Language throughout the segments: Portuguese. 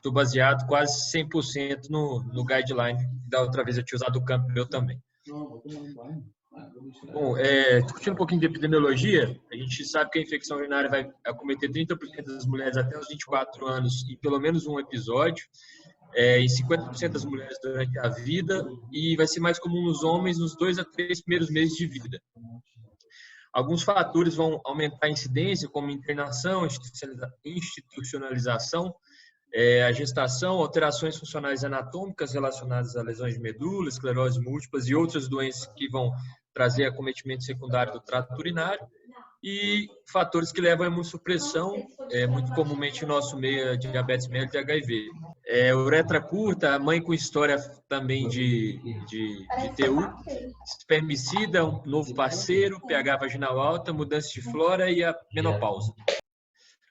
estou baseado quase 100% no guideline. Da outra vez eu tinha usado o campo meu também. Bom, discutindo um pouquinho de epidemiologia, a gente sabe que a infecção urinária vai acometer 30% das mulheres até os 24 anos em pelo menos um episódio, em 50% das mulheres durante a vida, e vai ser mais comum nos homens nos 2 a 3 primeiros meses de vida. Alguns fatores vão aumentar a incidência, como internação, institucionalização, a gestação, alterações funcionais anatômicas relacionadas a lesões de medula, esclerose múltiplas e outras doenças que vão trazer acometimento secundário do trato urinário, e fatores que levam à imunossupressão, muito comumente no nosso meio, a diabetes mellitus e HIV. Uretra curta, mãe com história também de TU, espermicida, um novo parceiro, pH vaginal alta, mudança de flora e a menopausa.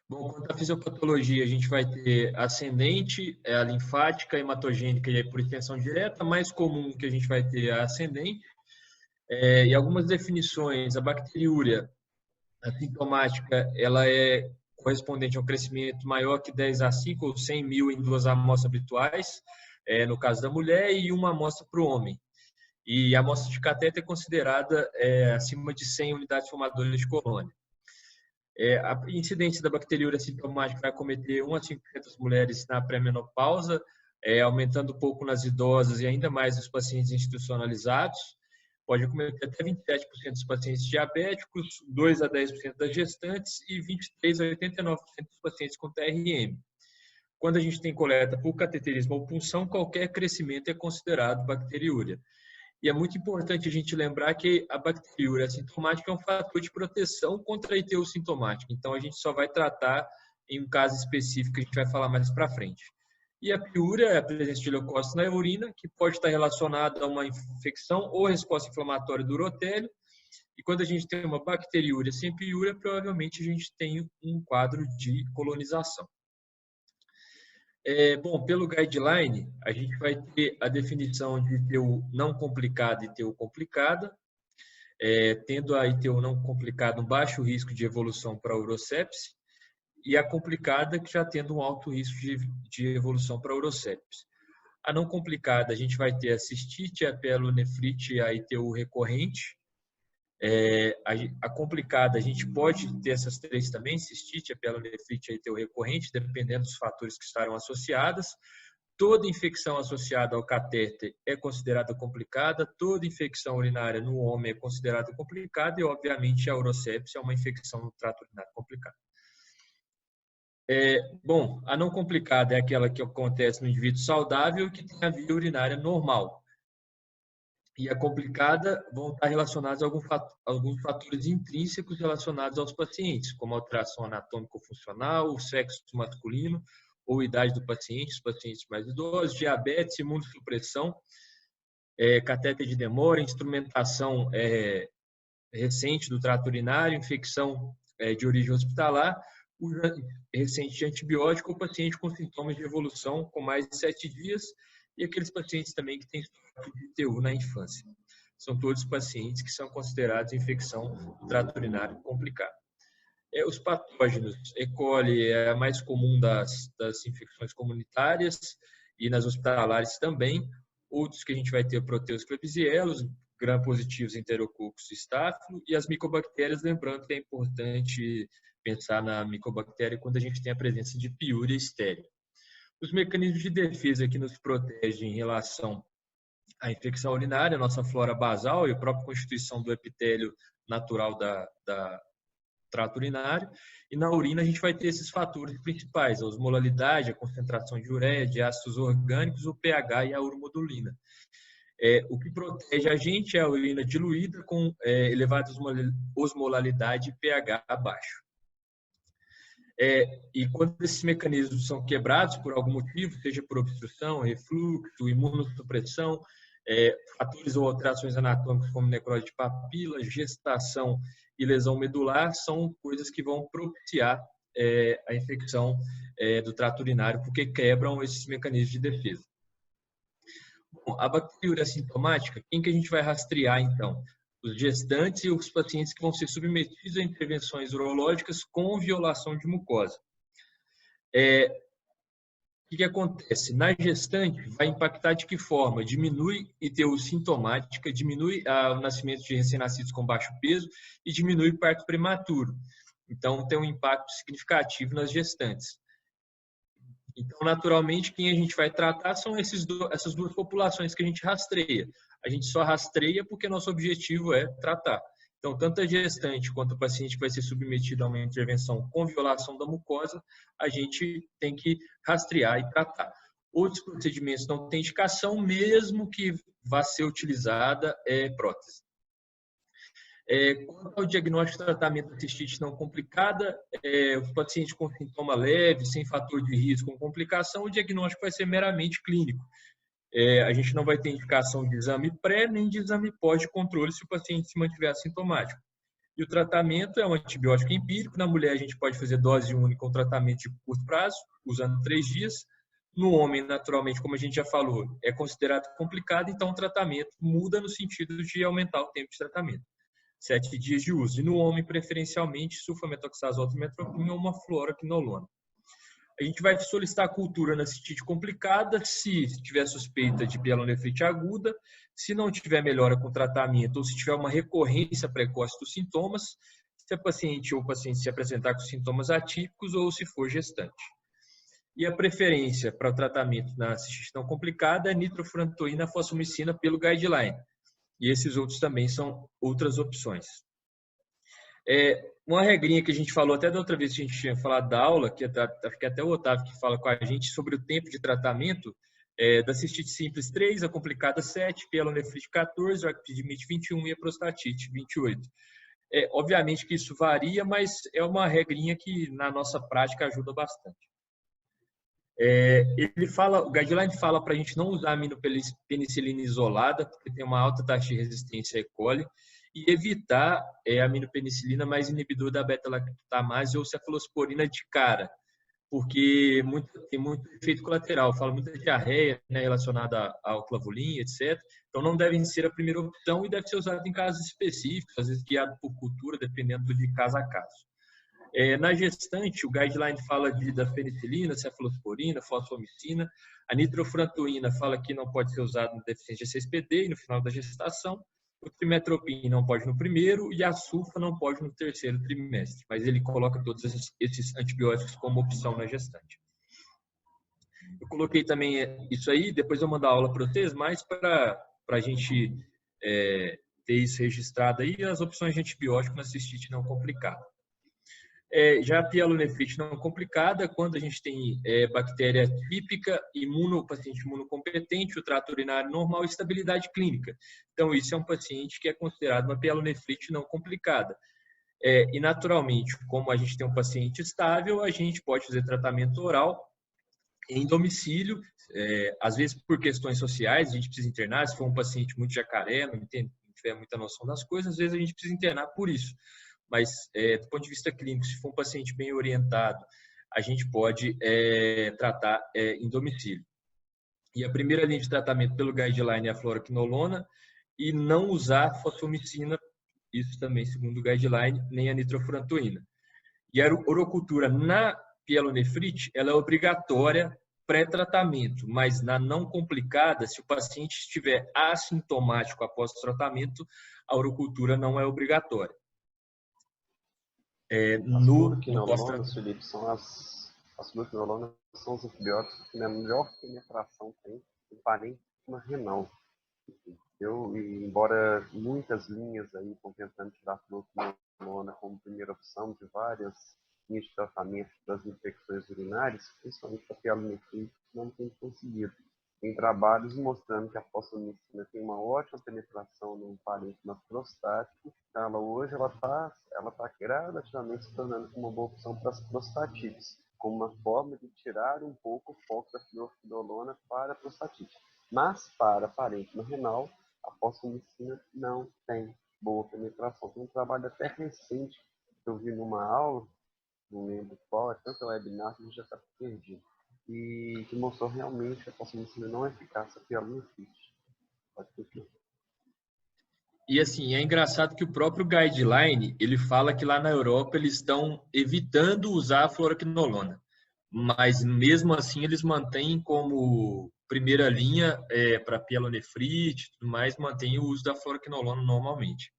Bom, quanto à fisiopatologia, a gente vai ter ascendente, a linfática, hematogênica e por extensão direta. Mais comum que a gente vai ter a ascendente. E algumas definições, a bacteriúria assintomática, ela é correspondente a um crescimento maior que 10 a 5 ou 100 mil em 2 amostras habituais, no caso da mulher, e uma amostra para o homem. E a amostra de cateter é considerada acima de 100 unidades formadoras de colônia. A incidência da bacteriúria sintomática vai acometer 1 a 500 mulheres na pré-menopausa, aumentando um pouco nas idosas e ainda mais nos pacientes institucionalizados. Pode acometer até 27% dos pacientes diabéticos, 2 a 10% das gestantes e 23 a 89% dos pacientes com TRM. Quando a gente tem coleta por cateterismo ou punção, qualquer crescimento é considerado bacteriúria. E é muito importante a gente lembrar que a bacteriúria sintomática é um fator de proteção contra a ITU sintomática. Então, a gente só vai tratar em um caso específico que a gente vai falar mais para frente. E a piúria é a presença de leucócitos na urina, que pode estar relacionada a uma infecção ou resposta inflamatória do urotélio. E quando a gente tem uma bacteriúria sem piúria, provavelmente a gente tem um quadro de colonização. Bom, pelo guideline, a gente vai ter a definição de ITU não complicada e ITU complicada, tendo a ITU não complicada um baixo risco de evolução para a urosepse, e a complicada que já tendo um alto risco de evolução para a urosepse. A não complicada, a gente vai ter a cistite, a pielonefrite e a ITU recorrente. A complicada, a gente pode ter essas 3 também, cistite, a pielonefrite e a ITU recorrente, dependendo dos fatores que estarão associadas. Toda infecção associada ao catéter é considerada complicada, toda infecção urinária no homem é considerada complicada e, obviamente, a urosepse é uma infecção no trato urinário complicado. Bom, a não complicada é aquela que acontece no indivíduo saudável que tem a via urinária normal. E a complicada vão estar relacionadas a alguns fatores intrínsecos relacionados aos pacientes, como alteração anatômico-funcional, o sexo masculino ou idade do paciente, os pacientes mais idosos, diabetes, imunossupressão, catéter de demora, instrumentação recente do trato urinário, infecção de origem hospitalar, uso recente de antibiótico ou paciente com sintomas de evolução com mais de 7 dias e aqueles pacientes também que têm histórico de ITU na infância. São todos pacientes que são considerados infecção do trato urinário complicado. Os patógenos, E. coli é a mais comum das infecções comunitárias e nas hospitalares também. Outros que a gente vai ter Proteus klebsiella, os gram-positivos enterococcus staphylo e as micobactérias, lembrando que é importante pensar na micobactéria quando a gente tem a presença de piúria estéril. Os mecanismos de defesa que nos protegem em relação à infecção urinária, a nossa flora basal e a própria constituição do epitélio natural da trato urinário. E na urina a gente vai ter esses fatores principais, a osmolalidade, a concentração de ureia, de ácidos orgânicos, o pH e a uromodulina. O que protege a gente é a urina diluída com elevada osmolalidade e pH abaixo. E quando esses mecanismos são quebrados por algum motivo, seja por obstrução, refluxo, imunossupressão, fatores ou alterações anatômicas como necrose de papila, gestação e lesão medular, são coisas que vão propiciar a infecção do trato urinário, porque quebram esses mecanismos de defesa. Bom, a bacteriúria assintomática, quem que a gente vai rastrear então? Os gestantes e os pacientes que vão ser submetidos a intervenções urológicas com violação de mucosa. que acontece? Na gestante, vai impactar de que forma? Diminui ITU sintomática, diminui o nascimento de recém-nascidos com baixo peso e diminui o parto prematuro. Então, tem um impacto significativo nas gestantes. Então, naturalmente, quem a gente vai tratar são essas duas populações que a gente rastreia. A gente só rastreia porque nosso objetivo é tratar. Então, tanto a gestante quanto o paciente que vai ser submetido a uma intervenção com violação da mucosa, a gente tem que rastrear e tratar. Outros procedimentos não têm indicação, mesmo que vá ser utilizada prótese. Quanto ao diagnóstico e tratamento da cistite não complicada, o paciente com sintoma leve, sem fator de risco com complicação, o diagnóstico vai ser meramente clínico. A gente não vai ter indicação de exame pré nem de exame pós de controle se o paciente se mantiver assintomático. E o tratamento é um antibiótico empírico. Na mulher, a gente pode fazer dose única ou tratamento de curto prazo, usando 3 dias. No homem, naturalmente, como a gente já falou, é considerado complicado, então o tratamento muda no sentido de aumentar o tempo de tratamento. 7 dias de uso. E no homem, preferencialmente, sulfametoxazol, metropina ou uma fluoroquinolona. A gente vai solicitar a cultura na cistite complicada se tiver suspeita de pielonefrite aguda, se não tiver melhora com tratamento ou se tiver uma recorrência precoce dos sintomas, se a paciente ou o paciente se apresentar com sintomas atípicos ou se for gestante. E a preferência para o tratamento na cistite não complicada é nitrofurantoína, fosfomicina pelo guideline. E esses outros também são outras opções. Uma regrinha que a gente falou até da outra vez que a gente tinha falado da aula, que até o Otávio que fala com a gente sobre o tempo de tratamento, da cistite simples 3, a complicada 7, pielonefrite 14, o actidimite 21 e a prostatite 28. Obviamente que isso varia, mas é uma regrinha que na nossa prática ajuda bastante. O guideline fala para a gente não usar aminopenicilina isolada, porque tem uma alta taxa de resistência a E. coli, e evitar a aminopenicilina mais inibidor da beta-lactamase ou cefalosporina de cara, porque tem muito efeito colateral, fala muita diarreia, né, relacionada ao clavulin, etc. Então não devem ser a primeira opção e deve ser usado em casos específicos, às vezes guiado por cultura, dependendo de caso a caso. Na gestante, o guideline fala da penicilina, cefalosporina, fosfomicina. A nitrofurantoína fala que não pode ser usado no deficiente de 6PD e no final da gestação. O trimetoprim não pode no primeiro e a sulfa não pode no terceiro trimestre. Mas ele coloca todos esses antibióticos como opção na gestante. Eu coloquei também isso aí, depois eu mando a aula para vocês, mais para a gente ter isso registrado aí, as opções de antibiótico na cistite não complicada. Já a pielonefrite não complicada, quando a gente tem bactéria típica, paciente imunocompetente, o trato urinário normal e estabilidade clínica. Então, isso é um paciente que é considerado uma pielonefrite não complicada. E, naturalmente, como a gente tem um paciente estável, a gente pode fazer tratamento oral em domicílio, às vezes por questões sociais, a gente precisa internar, se for um paciente muito jacaré, não tiver muita noção das coisas, às vezes a gente precisa internar por isso. Mas, do ponto de vista clínico, se for um paciente bem orientado, a gente pode tratar em domicílio. E a primeira linha de tratamento pelo guideline é a fluoroquinolona e não usar fosfomicina, isso também segundo o guideline, nem a nitrofurantoína. E a urocultura na pielonefrite, ela é obrigatória pré-tratamento, mas na não complicada, se o paciente estiver assintomático após o tratamento, a urocultura não é obrigatória. As fluoroquinolonas, Felipe, as fluoroquinolonas são os antibióticos que na melhor penetração tem em parênquima renal. Embora muitas linhas aí estão tentando tirar a fluoroquinolona como primeira opção de várias linhas de tratamento das infecções urinárias, principalmente a pielonefrite, não tem conseguido. Tem trabalhos mostrando que a fosfomicina tem uma ótima penetração no parênquima prostático. Hoje ela está gradativamente se tornando uma boa opção para as prostatites, como uma forma de tirar um pouco o foco da fluoroquinolona para a prostatite. Mas para parênquima renal, a fosfomicina não tem boa penetração. Tem um trabalho até recente que eu vi numa aula, não lembro qual, tanto o webinar que a gente já está perdido, e que mostrou realmente que a fosfomicina não é eficaz a pielonefrite. Pode continuar. E assim, é engraçado que o próprio guideline, ele fala que lá na Europa eles estão evitando usar a fluoroquinolona. mas mesmo assim eles mantêm como primeira linha para pielonefrite e tudo mais, mantém o uso da fluoroquinolona normalmente.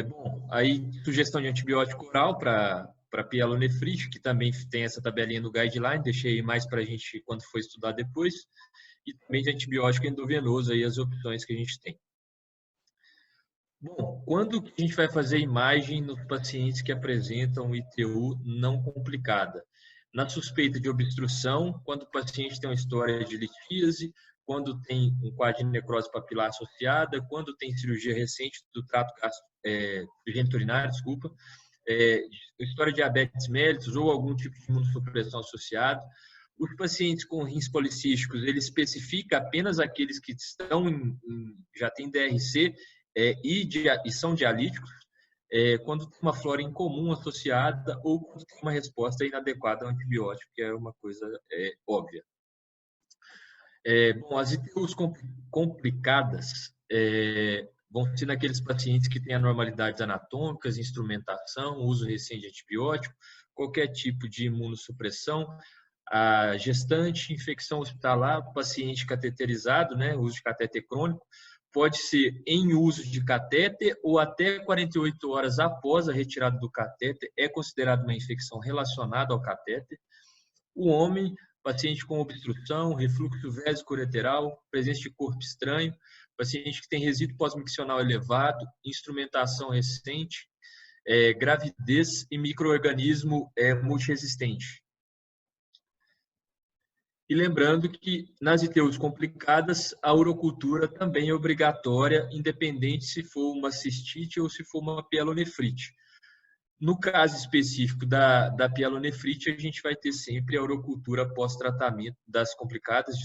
Bom, aí sugestão de antibiótico oral para pielonefrite, que também tem essa tabelinha no guideline, deixei mais para a gente quando for estudar depois, e também de antibiótico endovenoso, aí as opções que a gente tem. Bom, quando que a gente vai fazer imagem nos pacientes que apresentam ITU não complicada? Na suspeita de obstrução, quando o paciente tem uma história de litíase, quando tem um quadro de necrose papilar associada, quando tem cirurgia recente do trato geniturinário, desculpa, história de diabetes mellitus ou algum tipo de imunossupressão associada. Os pacientes com rins policísticos, ele especifica apenas aqueles que já têm DRC e são dialíticos, quando tem uma flora incomum associada ou quando tem uma resposta inadequada ao antibiótico, que é uma coisa óbvia. Bom, as ITUs complicadas vão ser naqueles pacientes que têm anormalidades anatômicas, instrumentação, uso recente de antibiótico, qualquer tipo de imunossupressão, a gestante, infecção hospitalar, paciente cateterizado, né, uso de catéter crônico, pode ser em uso de catéter ou até 48 horas após a retirada do catéter, é considerado uma infecção relacionada ao catéter. O homem, paciente com obstrução, refluxo vésico-ureteral, presença de corpo estranho, paciente que tem resíduo pós-miccional elevado, instrumentação recente, gravidez e micro-organismo multiresistente. E lembrando que nas ITUs complicadas, a urocultura também é obrigatória, independente se for uma cistite ou se for uma pielonefrite. No caso específico da pielonefrite, a gente vai ter sempre a urocultura pós-tratamento das complicadas,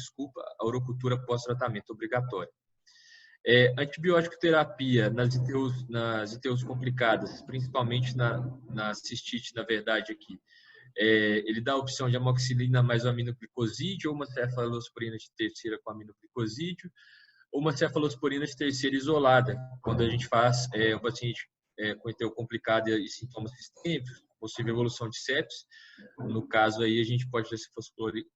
a urocultura pós-tratamento obrigatória. Antibiótico terapia nas ITUs complicadas, principalmente na cistite, na verdade, aqui. Ele dá a opção de amoxicilina mais o aminoglicosídeo, ou uma cefalosporina de terceira com aminoglicosídeo, ou uma cefalosporina de terceira isolada, quando a gente faz um paciente com ITU complicado e sintomas sistêmicos, possível evolução de sepsis. No caso aí, a gente pode ter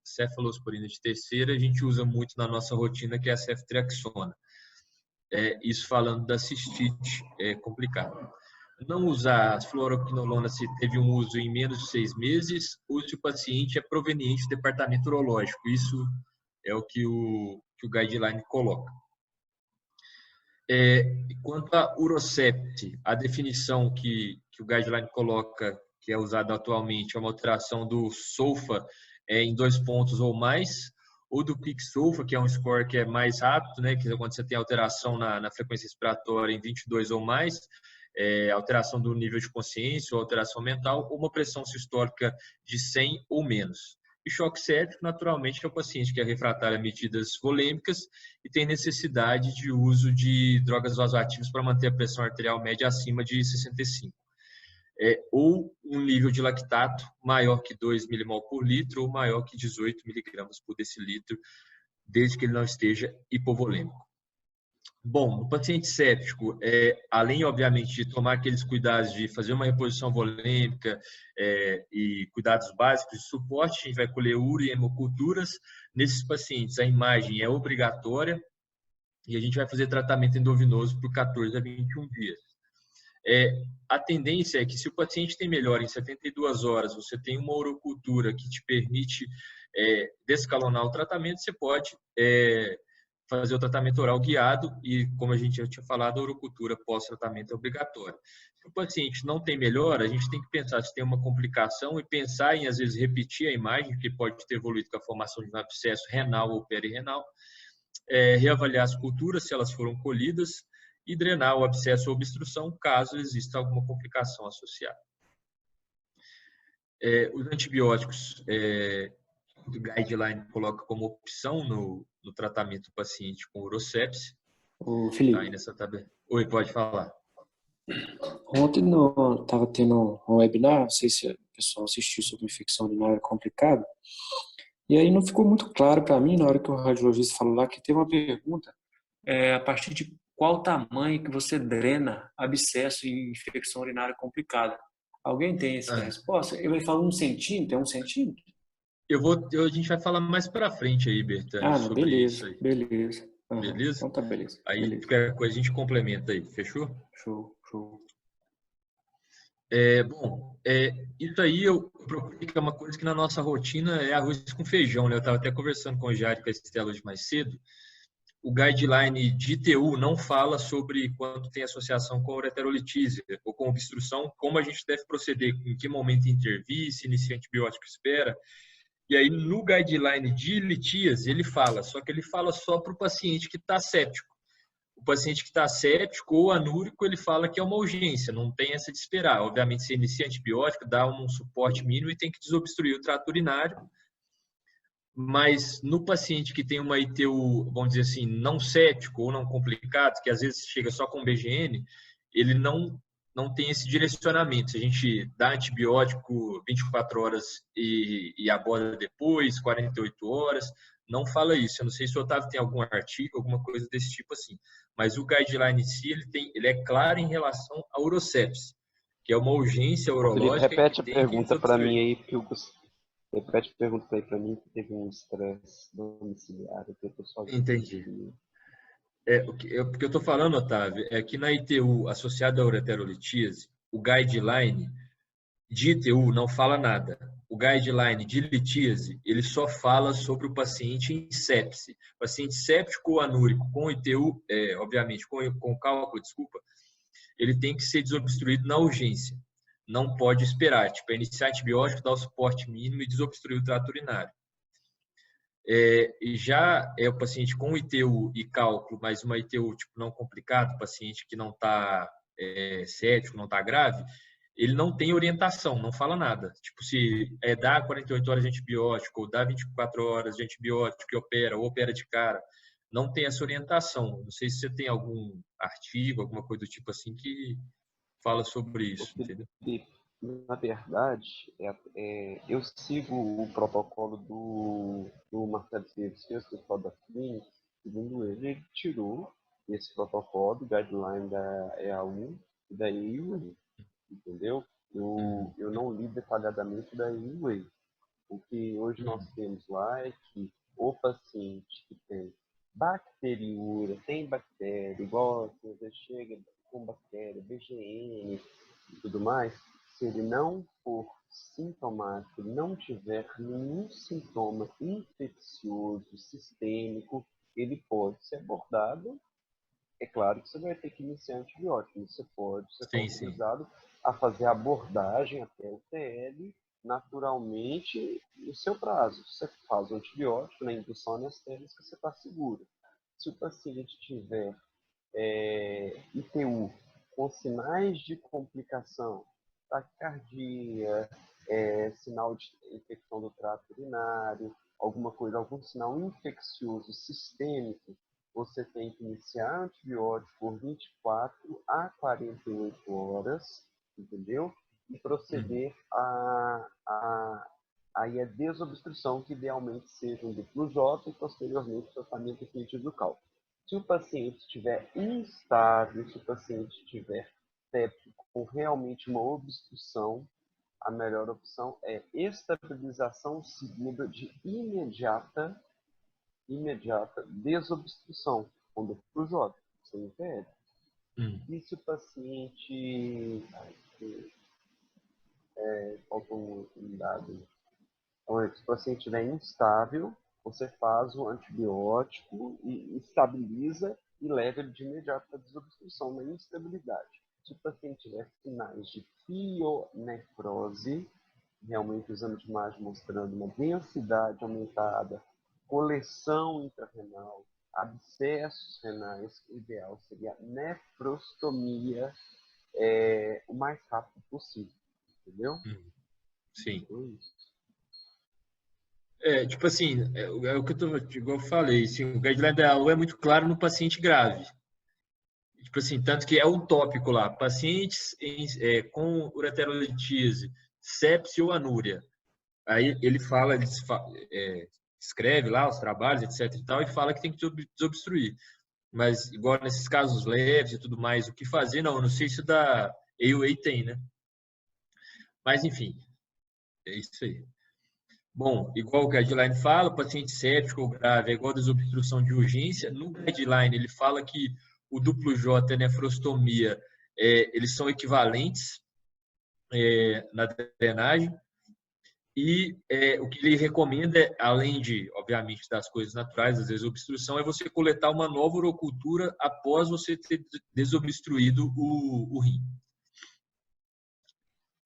cefalosporina de terceira, a gente usa muito na nossa rotina, que é a ceftriaxona. Isso falando da cistite complicada. Não usar fluoroquinolona se teve um uso em menos de 6 meses ou se o paciente é proveniente do departamento urológico. Isso é o que o guideline coloca. Quanto à urosepte, a definição que o guideline coloca, que é usada atualmente, é uma alteração do SOFA em 2 pontos ou mais, ou do PIC-SOFA, que é um score que é mais rápido, né, que é quando você tem alteração na frequência respiratória em 22 ou mais, alteração do nível de consciência ou alteração mental, ou uma pressão sistólica de 100 ou menos. E choque séptico, naturalmente, é o paciente que é refratário a medidas volêmicas e tem necessidade de uso de drogas vasoativas para manter a pressão arterial média acima de 65. Ou um nível de lactato maior que 2 milimol por litro ou maior que 18 miligramas por decilitro, desde que ele não esteja hipovolêmico. Bom, no paciente séptico, além, obviamente, de tomar aqueles cuidados de fazer uma reposição volêmica e cuidados básicos de suporte, a gente vai colher uro e hemoculturas. Nesses pacientes, a imagem é obrigatória e a gente vai fazer tratamento endovenoso por 14 a 21 dias. A tendência é que se o paciente tem melhora em 72 horas, você tem uma urocultura que te permite descalonar o tratamento, você pode fazer o tratamento oral guiado e, como a gente já tinha falado, a urocultura pós-tratamento é obrigatória. Se o paciente não tem melhora, a gente tem que pensar se tem uma complicação e pensar em, às vezes, repetir a imagem, que pode ter evoluído com a formação de um abscesso renal ou perirrenal, reavaliar as culturas, se elas foram colhidas, e drenar o abscesso ou obstrução, caso exista alguma complicação associada. Os antibióticos, o guideline coloca como opção no tratamento do paciente com urosepse. Ô, Felipe. Tá aí nessa tabela. Oi, pode falar. Ontem estava tendo um webinar, não sei se o pessoal assistiu, sobre infecção urinária complicada, e aí não ficou muito claro para mim, na hora que o radiologista falou lá, que tem uma pergunta, a partir de qual tamanho que você drena abscesso e infecção urinária complicada. Alguém tem essa resposta? Ele vai falar 1 centímetro, é 1 centímetro? A gente vai falar mais para frente aí, Bertani, Não, sobre isso beleza, aí. beleza. Beleza? Então tá, beleza. Aí Beleza. qualquer coisa a gente complementa aí, fechou? Show, show. Bom, isso aí eu procurei que é uma coisa que na nossa rotina é arroz com feijão, né? Eu estava até conversando com o Jair e com a Estela hoje mais cedo. O guideline de ITU não fala sobre quando tem associação com ureterolitise ou com obstrução, como a gente deve proceder, em que momento intervir, se inicia antibiótico espera. E aí, no guideline de litíase, ele fala, só que ele fala só para o paciente que está séptico. O paciente que está séptico ou anúrico, ele fala que é uma urgência, não tem essa de esperar. Obviamente, se inicia antibiótico, dá um suporte mínimo e tem que desobstruir o trato urinário. Mas no paciente que tem uma ITU, vamos dizer assim, não séptico ou não complicado, que às vezes chega só com BGN, ele não tem esse direcionamento. Se a gente dá antibiótico 24 horas e aborda depois, 48 horas, não fala isso. Eu não sei se o Otávio tem algum artigo, alguma coisa desse tipo assim. Mas o guideline em si, ele é claro em relação à urosepse, que é uma urgência urológica. Felipe, repete e a tem pergunta para mim que aí, porque repete a pergunta aí para mim, que teve um estresse domiciliar, eu tô sozinho. Entendi. Porque eu estou falando, Otávio, é que na ITU associada à ureterolitíase, o guideline de ITU não fala nada. O guideline de litíase, ele só fala sobre o paciente em sepse. Paciente séptico ou anúrico com ITU, obviamente, com cálculo, desculpa, ele tem que ser desobstruído na urgência. Não pode esperar, tipo, iniciar antibiótico, dar o suporte mínimo e desobstruir o trato urinário. E já é o paciente com ITU e cálculo, mas uma ITU tipo, não complicado, paciente que não está cético, não está grave, ele não tem orientação, não fala nada. Tipo, se dá 48 horas de antibiótico ou dá 24 horas de antibiótico que opera ou opera de cara, não tem essa orientação. Não sei se você tem algum artigo, alguma coisa do tipo assim que fala sobre isso, entendeu? Na verdade, eu sigo o protocolo do Marcelo Silves, pessoal da clínica. Segundo ele tirou esse protocolo, o guideline da EA1 e da EUA, entendeu? Eu não li detalhadamente da EUA. O que hoje nós temos lá é que o paciente que tem bacteriúria, tem bactéria, igual você chega com bactéria, BGN e tudo mais, se ele não for sintomático, não tiver nenhum sintoma infeccioso, sistêmico, ele pode ser abordado. É claro que você vai ter que iniciar antibiótico, você pode ser autorizado a fazer a abordagem até o TL naturalmente no seu prazo. Você faz o antibiótico na indução anestésica, você está seguro. Se o paciente tiver ITU com sinais de complicação, taquicardia, sinal de infecção do trato urinário, algum sinal infeccioso sistêmico, você tem que iniciar antibiótico por 24 a 48 horas, entendeu? E proceder aí a desobstrução, que idealmente seja um duplo J e posteriormente o tratamento definitivo do cálculo. Se o paciente estiver instável, se o paciente estiver séptico com realmente uma obstrução, a melhor opção é estabilização seguida de imediata desobstrução, com duplo J, sem IPL. E se o paciente... falta um dado. Então, se o paciente estiver instável, você faz o antibiótico e estabiliza e leva ele de imediato para a desobstrução na instabilidade. Se o paciente tiver sinais de pionefrose, realmente o exame de imagem mostrando uma densidade aumentada, coleção intrarenal, abscessos renais, o ideal seria nefrostomia o mais rápido possível, entendeu? Sim. Tipo assim, o que igual eu falei, assim, o guideline da AU é muito claro no paciente grave. Tipo assim, tanto que é um tópico lá, pacientes com ureterolitise, sepse ou anúria. Aí ele fala, escreve lá os trabalhos, etc e tal, e fala que tem que desobstruir. Mas igual nesses casos leves e tudo mais, o que fazer? Não sei se da AUA tem, né? Mas, enfim, é isso aí. Bom, igual o guideline fala, o paciente séptico ou grave é igual a desobstrução de urgência. No guideline, ele fala que o duplo J e a nefrostomia, eles são equivalentes na drenagem. E o que ele recomenda, além de, obviamente, das coisas naturais, às vezes obstrução, é você coletar uma nova urocultura após você ter desobstruído o rim.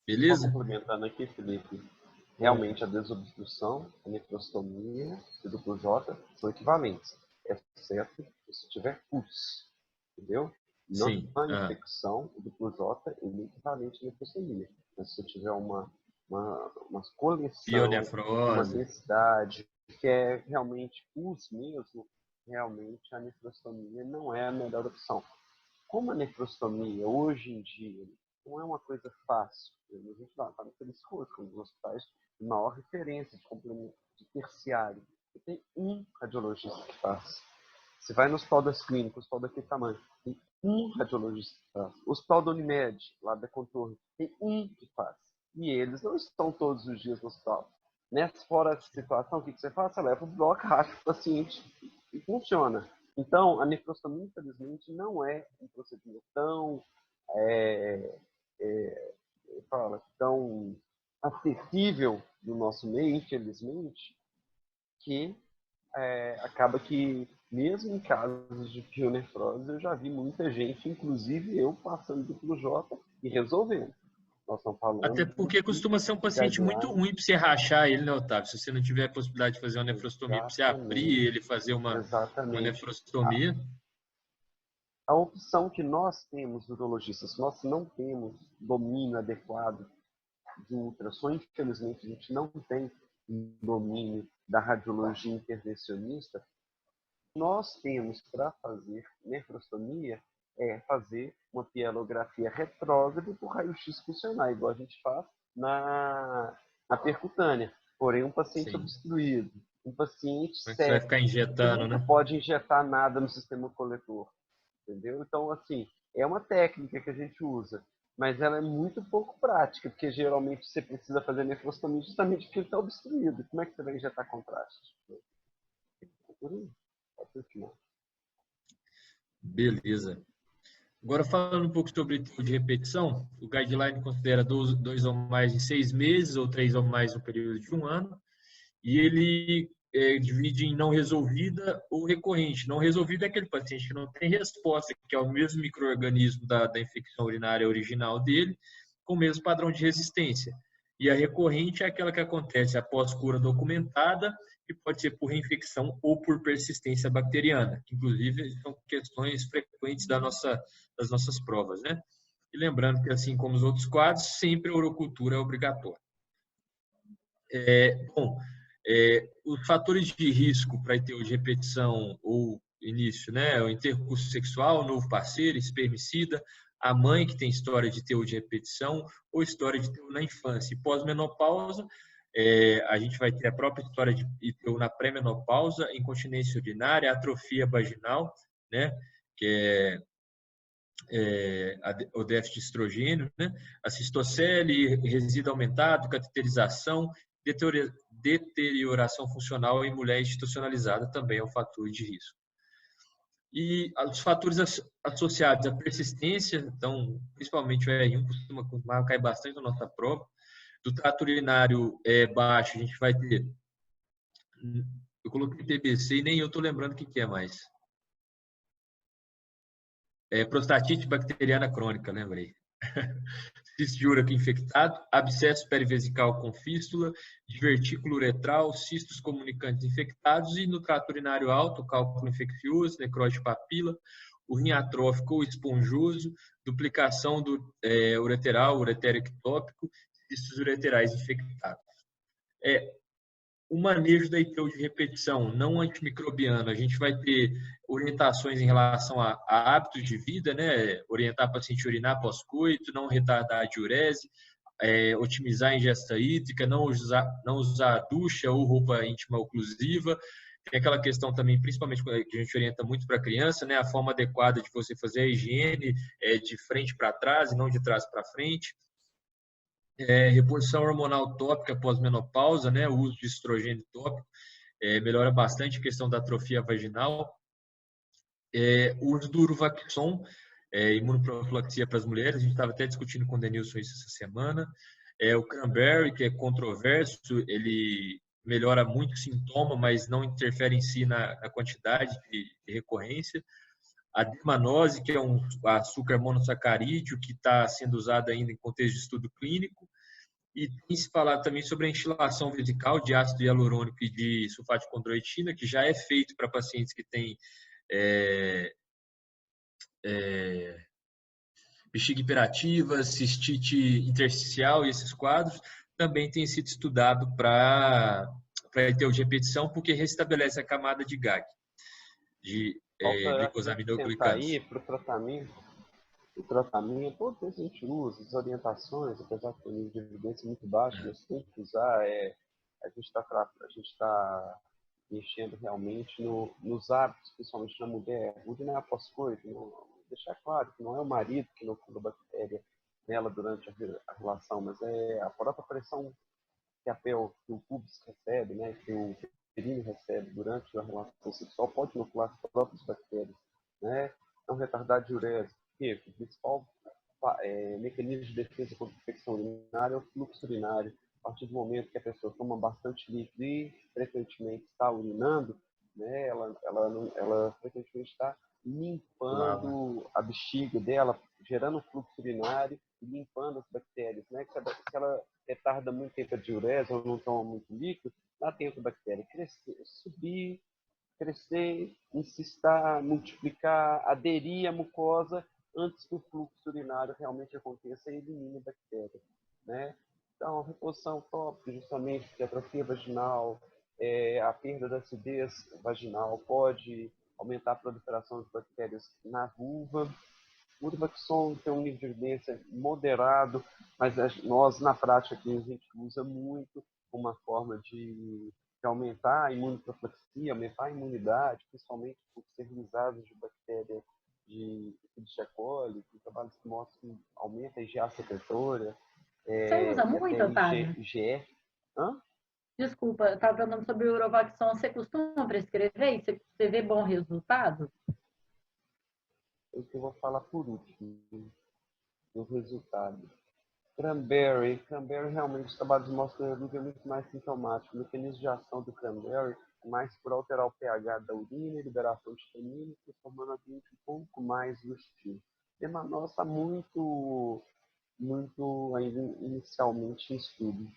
Beleza? Só complementando aqui, Felipe, realmente a desobstrução, a nefrostomia e o duplo J são equivalentes, exceto se tiver pus, entendeu? Sim. Na infecção, o duplo J é equivalente à nefrostomia. Mas se tiver uma coleção, uma densidade, que é realmente pus mesmo, realmente a nefrostomia não é a melhor opção. Como a nefrostomia, hoje em dia, não é uma coisa fácil, a gente está naqueles cursos, nos hospitais, de maior referência de terciário. E tem um radiologista que faz. Você vai no hospital das clínicas, o hospital daquele tamanho, tem um radiologista que faz. O hospital da Unimed, lá da Contorno, tem um que faz. E eles não estão todos os dias no hospital. Nessa fora de situação, o que você faz? Você leva o bloco, racha o paciente e funciona. Então, a nefrostomia, infelizmente, não é um procedimento tão tão acessível no nosso meio, infelizmente, que acaba que, mesmo em casos de pionefrose, eu já vi muita gente, inclusive eu, passando duplo J e resolvendo. Nós estamos falando. Até porque costuma ser um paciente muito ruim para você rachar ele, né, Otávio? Se você não tiver a possibilidade de fazer uma nefrostomia, para você abrir ele, fazer uma nefrostomia. A opção que nós temos, urologistas, nós não temos domínio adequado de ultrassom, infelizmente a gente não tem domínio da radiologia intervencionista. Nós temos para fazer nefrostomia fazer uma pielografia retrógrada por raio-x funcional, igual a gente faz na percutânea. Porém, um paciente obstruído, um paciente sério, vai ficar injetando, não pode injetar nada no sistema coletor. Entendeu? Então, assim, é uma técnica que a gente usa, mas ela é muito pouco prática, porque geralmente você precisa fazer nefrostomia justamente porque ele está obstruído. Como é que você vai injetar contraste? Beleza. Agora, falando um pouco sobre tempo de repetição, o guideline considera 2 ou mais em 6 meses ou 3 ou mais no período de 1 ano, e ele divide em não resolvida ou recorrente. Não resolvida é aquele paciente que não tem resposta, que é o mesmo micro-organismo da infecção urinária original dele, com o mesmo padrão de resistência. E a recorrente é aquela que acontece após cura documentada e pode ser por reinfecção ou por persistência bacteriana, que inclusive são questões frequentes das nossas provas, né? E lembrando que, assim como os outros quadros, sempre a urocultura é obrigatória. Os fatores de risco para ITU de repetição ou início, né? O intercurso sexual, novo parceiro, espermicida, a mãe que tem história de ITU de repetição ou história de ITU na infância. E pós-menopausa, a gente vai ter a própria história de ITU na pré-menopausa, incontinência urinária, atrofia vaginal, né? Que o déficit de estrogênio, né? A cistocele, resíduo aumentado, cateterização, deterioração funcional em mulher institucionalizada também é um fator de risco. E os fatores associados à persistência, então, principalmente o R1 costuma cair bastante na nossa prova. Do trato urinário baixo, a gente vai ter... Eu coloquei TBC e nem eu estou lembrando o que é mais. Prostatite bacteriana crônica, lembrei. Cisto de úretra infectado, abscesso perivesical com fístula, divertículo uretral, cistos comunicantes infectados e no trato urinário alto, cálculo infeccioso, necrose de papila, o rim atrófico ou esponjoso, duplicação do ureteral, uretério ectópico, cistos ureterais infectados. O manejo da ITU de repetição não antimicrobiano, a gente vai ter orientações em relação a hábitos de vida, né? Orientar o paciente a urinar pós-coito, não retardar a diurese, otimizar a ingesta hídrica, não usar ducha ou roupa íntima oclusiva. Tem aquela questão também, principalmente que a gente orienta muito para a criança, né? A forma adequada de você fazer a higiene de frente para trás e não de trás para frente. Reposição hormonal tópica pós-menopausa, né? O uso de estrogênio tópico melhora bastante a questão da atrofia vaginal. O uso do Urovaxon, imunoprofilaxia para as mulheres, a gente estava até discutindo com o Denilson isso essa semana. O Cranberry, que é controverso, ele melhora muito o sintoma, mas não interfere em si na quantidade de recorrência. A dermanose, que é um açúcar monossacarídeo, que está sendo usado ainda em contexto de estudo clínico. E tem se falado também sobre a instilação vesical de ácido hialurônico e de sulfato de condroitina, que já é feito para pacientes que têm bexiga hiperativa, cistite intersticial e esses quadros. Também tem sido estudado para ter de repetição, porque restabelece a camada de GAG, de glicosaminoglicano. Aí para o tratamento, todos a gente usa, as orientações, apesar de ter um nível de evidência muito baixo, mas tem que usar, a gente está mexendo realmente nos hábitos, principalmente na mulher. Mulher não é após coito, deixar claro que não é o marido que inocula a bactéria nela durante a relação, mas é a própria pressão que o púbis recebe, né, que o períneo recebe durante a relação sexual pode inocular as próprias bactérias, né? Não retardar a diurese, porque o principal mecanismo de defesa contra a infecção urinária é o fluxo urinário. A partir do momento que a pessoa toma bastante líquido e frequentemente está urinando, né, ela frequentemente está limpando a bexiga dela, gerando fluxo urinário e limpando as bactérias, né? Se ela retarda muito tempo a diurese ou não toma muito líquido, lá dentro a bactéria crescer, insistar, multiplicar, aderir à mucosa antes que o fluxo urinário realmente aconteça e elimine a bactéria, né? Então, a reposição tópica, justamente, de atrofia vaginal, a perda da acidez vaginal pode aumentar a proliferação de bactérias na vulva. O Urovaxon tem um nível de evidência moderado, mas nós, na prática, aqui, a gente usa muito uma forma de aumentar a imunoprofilaxia, aumentar a imunidade, principalmente por sterilizados de bactéria de E. coli, que trabalhos que mostram que aumenta a IgA secretora. Você usa muito, Otávio? Hã? Desculpa, eu estava perguntando sobre o Urovaxon. Você costuma prescrever? Você vê bom resultado? O que eu vou falar por último, do resultado. Cranberry realmente os trabalhos mostram que é muito mais sintomático. O mecanismo de ação do cranberry é mais por alterar o pH da urina, liberação de tanino, transformando o ambiente um pouco mais hostil. Dermanose está muito ainda inicialmente em estudo.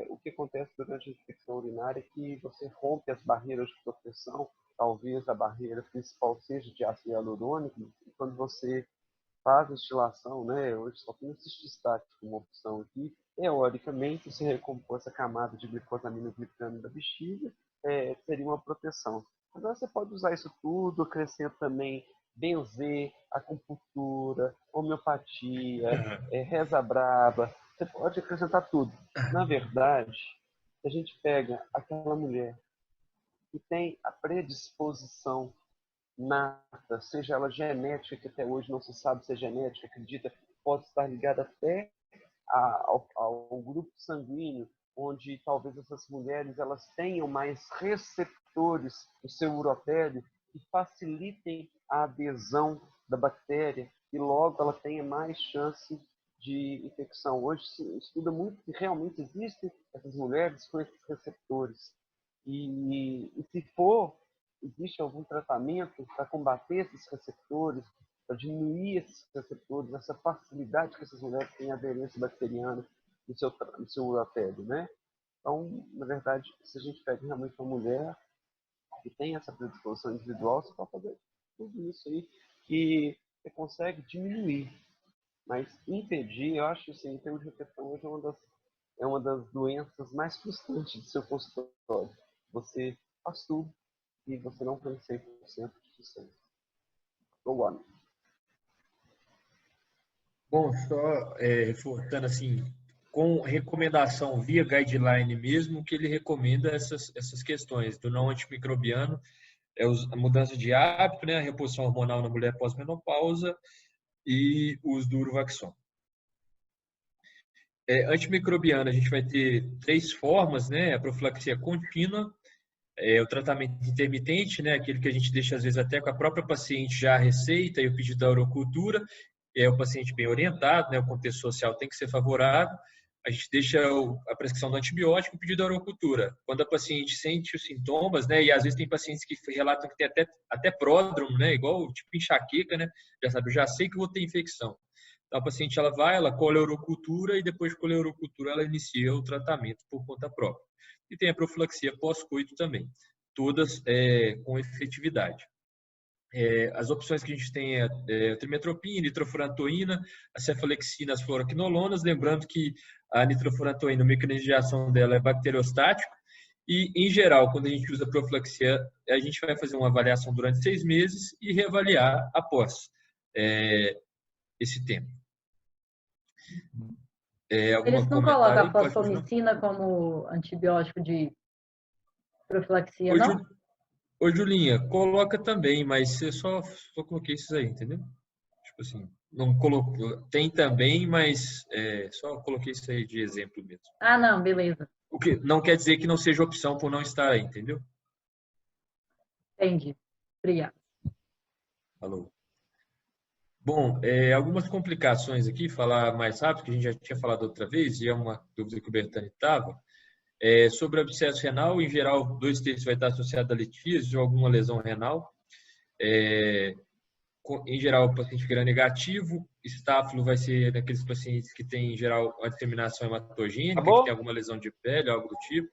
O que acontece durante a infecção urinária é que você rompe as barreiras de proteção, talvez a barreira principal seja de ácido hialurônico, e quando você faz a destilação, né, hoje só tem o cististato como opção aqui, teoricamente, se recompor essa camada de glicosaminoglicano da bexiga, seria uma proteção. Agora você pode usar isso tudo, acrescenta também benzer, acupuntura, homeopatia, reza brava, você pode acrescentar tudo. Na verdade, se a gente pega aquela mulher que tem a predisposição nata, seja ela genética, que até hoje não se sabe se é genética, acredita, pode estar ligada até ao grupo sanguíneo, onde talvez essas mulheres elas tenham mais receptores no seu urotério que facilitem a adesão da bactéria e logo ela tenha mais chance de infecção. Hoje se estuda muito que realmente existem essas mulheres com esses receptores. E se existe algum tratamento para combater esses receptores, para diminuir esses receptores, essa facilidade que essas mulheres têm aderência bacteriana no seu urotério, né? Então, na verdade, se a gente pega realmente uma mulher que tem essa predisposição individual, você pode fazer tudo isso aí que você consegue diminuir. Mas impedir, eu acho que assim, em termos de repetição, hoje é uma das doenças mais frustrantes do seu consultório. Você faz tudo e você não tem 100% de sucesso. Go on. Bom, só reforçando assim, com recomendação via guideline mesmo, que ele recomenda essas questões do não antimicrobiano, a mudança de hábito, né, a reposição hormonal na mulher pós-menopausa e o uso do Urovaxon. Antimicrobiana, a gente vai ter 3 formas, né? A profilaxia contínua, o tratamento intermitente, né? Aquele que a gente deixa, às vezes, até com a própria paciente já a receita e o pedido da urocultura, o paciente bem orientado, né? O contexto social tem que ser favorável. A gente deixa a prescrição do antibiótico e o pedido da urocultura. Quando a paciente sente os sintomas, né? E às vezes tem pacientes que relatam que tem até pródromo, né? Igual tipo enxaqueca, né? Já sabe, eu já sei que vou ter infecção. Então, a paciente ela vai, ela colhe a urocultura e depois de colher a urocultura, ela inicia o tratamento por conta própria. E tem a profilaxia pós-coito também, todas com efetividade. As opções que a gente tem é a trimetropina, nitrofurantoína, a cefalexina, as fluoroquinolonas, lembrando que a nitrofurantoína, o mecanismo de ação dela é bacteriostático, e, em geral, quando a gente usa profilaxia, a gente vai fazer uma avaliação durante 6 meses e reavaliar após esse tempo. Eles não colocam a fosfomicina como antibiótico de profilaxia, não? Ô, Julinha, coloca também, mas eu só coloquei esses aí, entendeu? Tipo assim, não colocou, tem também, mas só coloquei isso aí de exemplo mesmo. Ah, não, beleza. O que não quer dizer que não seja opção por não estar aí, entendeu? Entendi. Obrigada. Falou. Bom, algumas complicações aqui, falar mais rápido, que a gente já tinha falado outra vez, e é uma dúvida que o Bertani estava. Sobre abscesso renal, em geral, 2/3 vai estar associado a litíase ou alguma lesão renal. Em geral, o paciente gram-negativo. Estáfilo vai ser daqueles pacientes que têm, em geral, uma disseminação hematogênica, que tem alguma lesão de pele, algo do tipo.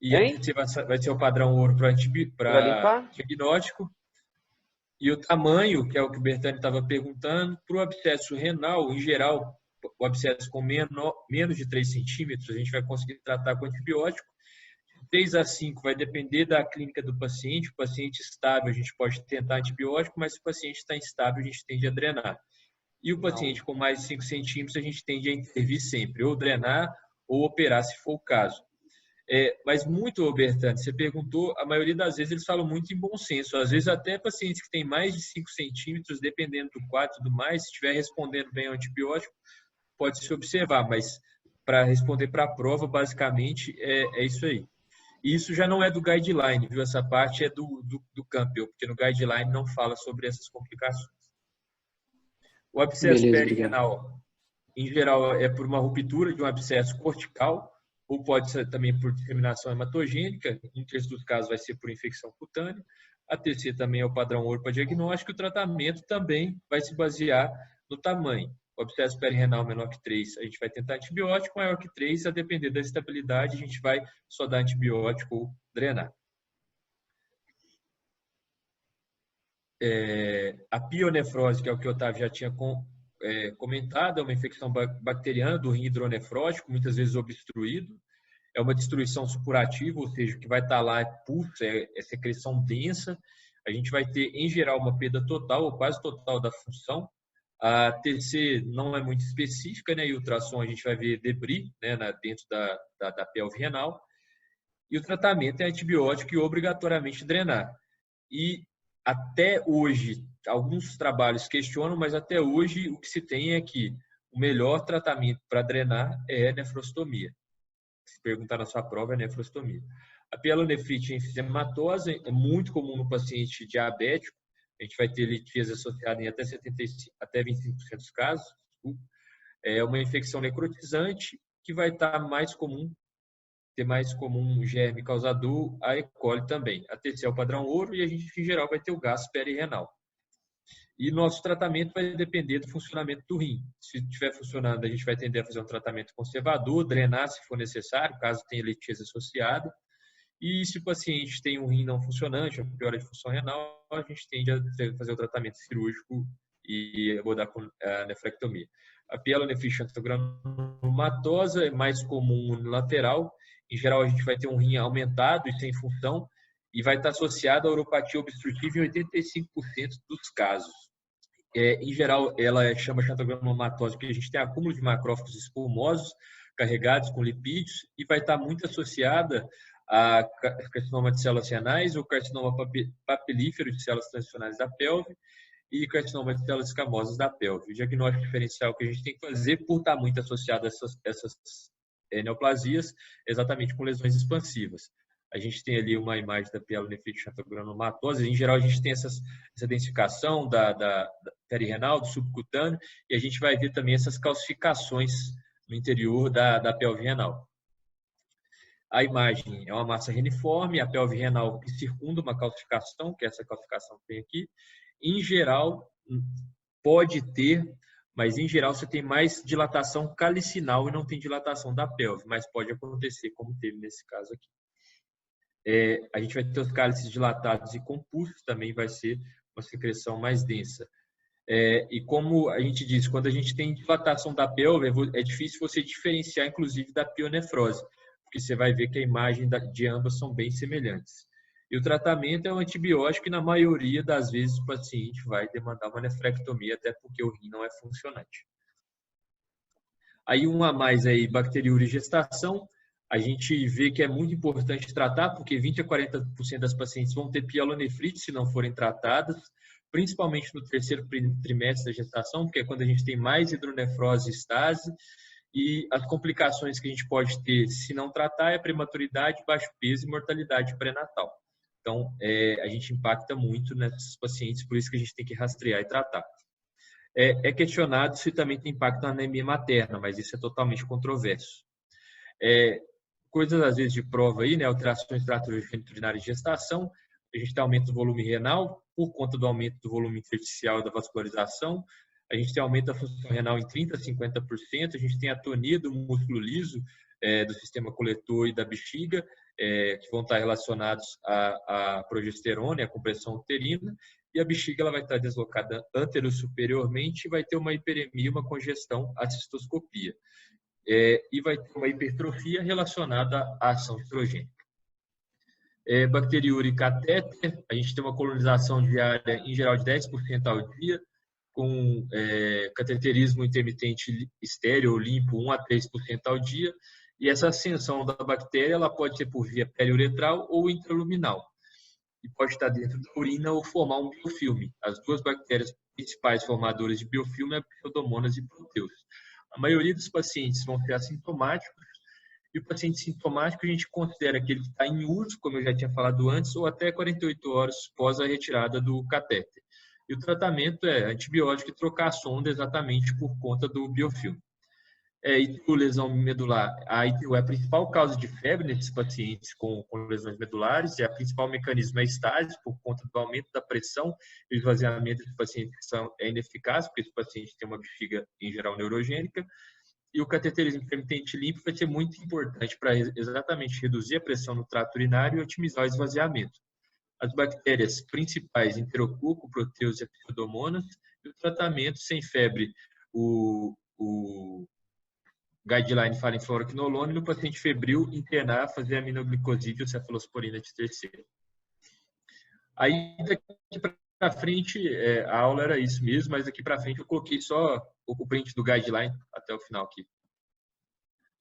E aí vai ser o padrão ouro para diagnóstico. E o tamanho, que é o que o Bertani estava perguntando, para o abscesso renal, em geral, o abscesso com menos de 3 centímetros, a gente vai conseguir tratar com antibiótico. 3 a 5 vai depender da clínica do paciente. O paciente estável, a gente pode tentar antibiótico, mas se o paciente está instável, a gente tende a drenar. E o paciente com mais de 5 centímetros, a gente tende a intervir sempre, ou drenar ou operar, se for o caso. Mas muito, Bertani, você perguntou, a maioria das vezes eles falam muito em bom senso. Às vezes até pacientes que têm mais de 5 centímetros, dependendo do quadro e tudo mais, se estiver respondendo bem ao antibiótico, pode se observar. Mas para responder para a prova, basicamente, é isso aí. E isso já não é do guideline, viu? Essa parte é do Campbell, porque no guideline não fala sobre essas complicações. O abscesso perirenal, em geral, é por uma ruptura de um abscesso cortical, ou pode ser também por disseminação hematogênica. Em 3 dos casos vai ser por infecção cutânea. A TC também é o padrão ouro para diagnóstico. O tratamento também vai se basear no tamanho. O abscesso perirenal menor que 3, a gente vai tentar antibiótico. Maior que 3, a depender da estabilidade, a gente vai só dar antibiótico ou drenar. A pionefrose, que é o que o Otávio já tinha comentado, é uma infecção bacteriana do rim hidronefrótico, muitas vezes obstruído. É uma destruição supurativa, ou seja, o que vai estar lá é pulso, é secreção densa. A gente vai ter, em geral, uma perda total ou quase total da função. A TC não é muito específica, né? E o ultrassom a gente vai ver debris, né? Dentro da pelve renal. E o tratamento é antibiótico e obrigatoriamente drenar. E até hoje, alguns trabalhos questionam, mas até hoje o que se tem é que o melhor tratamento para drenar é a nefrostomia. Se perguntar na sua prova, é nefrostomia. A pielonefrite enfisematose é muito comum no paciente diabético. A gente vai ter litíase associada em até 25% dos casos. É uma infecção necrotizante que vai estar ter mais comum germe causador, a E. coli também. A TC é o padrão ouro e a gente, em geral, vai ter o gasto perirenal. E nosso tratamento vai depender do funcionamento do rim. Se estiver funcionando, a gente vai tender a fazer um tratamento conservador, drenar se for necessário, caso tenha litíase associada. E se o paciente tem um rim não funcionante, ou piora de função renal, a gente tende a fazer o tratamento cirúrgico e abordar com a nefrectomia. A pielonefrite granulomatosa é mais comum unilateral. Em geral, a gente vai ter um rim aumentado e sem função, e vai estar associada à uropatia obstrutiva em 85% dos casos. Em geral, ela chama xantogranulomatose porque a gente tem acúmulo de macrófagos espumosos carregados com lipídios e vai estar muito associada a carcinoma de células renais ou carcinoma papilífero de células transicionais da pelve. e carcinoma de células escamosas da pelve. O diagnóstico diferencial que a gente tem que fazer, por estar muito associado a essas neoplasias, exatamente com lesões expansivas. A gente tem ali uma imagem da pielonefrite xanthogranulomatose. Em geral, a gente tem essa densificação da perirenal, do subcutâneo, e a gente vai ver também essas calcificações no interior da pelve renal. A imagem é uma massa reniforme, a pelve renal que circunda uma calcificação, que é essa calcificação que tem aqui. Em geral, pode ter, mas em geral você tem mais dilatação calicinal e não tem dilatação da pelve, mas pode acontecer, como teve nesse caso aqui. A gente vai ter os cálices dilatados e compulsos, também vai ser uma secreção mais densa. E como a gente diz, quando a gente tem dilatação da pelve, é difícil você diferenciar, inclusive, da pionefrose, porque você vai ver que a imagem de ambas são bem semelhantes. E o tratamento é um antibiótico e, na maioria das vezes, o paciente vai demandar uma nefrectomia, até porque o rim não é funcionante. Aí, um a mais aí, bacteriúria e gestação. A gente vê que é muito importante tratar, porque 20 a 40% das pacientes vão ter pielonefrite se não forem tratadas, principalmente no terceiro trimestre da gestação, porque é quando a gente tem mais hidronefrose e estase, e as complicações que a gente pode ter se não tratar é prematuridade, baixo peso e mortalidade pré-natal. Então, a gente impacta muito nesses pacientes, por isso que a gente tem que rastrear e tratar. É questionado se também tem impacto na anemia materna, mas isso é totalmente controverso. Coisas, às vezes, de prova aí, né? Alterações geniturinárias de gestação, a gente tem aumento do volume renal por conta do aumento do volume intersticial e da vascularização, a gente tem aumento da função renal em 30% a 50%, a gente tem atonia do músculo liso, do sistema coletor e da bexiga, que vão estar relacionados à progesterona e à compressão uterina, e a bexiga ela vai estar deslocada antero-superiormente e vai ter uma hiperemia, uma congestão, a cistoscopia. E vai ter uma hipertrofia relacionada à ação estrogênica. Bacteriúria e catéter, a gente tem uma colonização diária, em geral, de 10% ao dia, com cateterismo intermitente estéreo ou limpo 1 a 3% ao dia, e essa ascensão da bactéria ela pode ser por via periuretral ou intraluminal, e pode estar dentro da urina ou formar um biofilme. As duas bactérias principais formadoras de biofilme são Pseudomonas e Proteus. A maioria dos pacientes vão ser assintomáticos, e o paciente sintomático a gente considera que ele está em uso, como eu já tinha falado antes, ou até 48 horas após a retirada do catéter. E o tratamento é antibiótico e trocar a sonda exatamente por conta do biofilme. ITU, lesão medular. A ITU é a principal causa de febre nesses pacientes com lesões medulares, e a principal mecanismo é a estase, por conta do aumento da pressão e o esvaziamento dos pacientes que é ineficaz, porque esse paciente tem uma bexiga, em geral, neurogênica. E o cateterismo intermitente limpo vai ser muito importante para exatamente reduzir a pressão no trato urinário e otimizar o esvaziamento. As bactérias principais, Enterococo, Proteus e Pseudomonas, e o tratamento sem febre, o guideline fala em fluoroquinolona, e no paciente febril, internar, fazer aminoglicosídeo ou cefalosporina de terceira. Aí, daqui para frente, a aula era isso mesmo, mas daqui para frente eu coloquei só o print do guideline até o final aqui.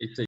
Isso aí.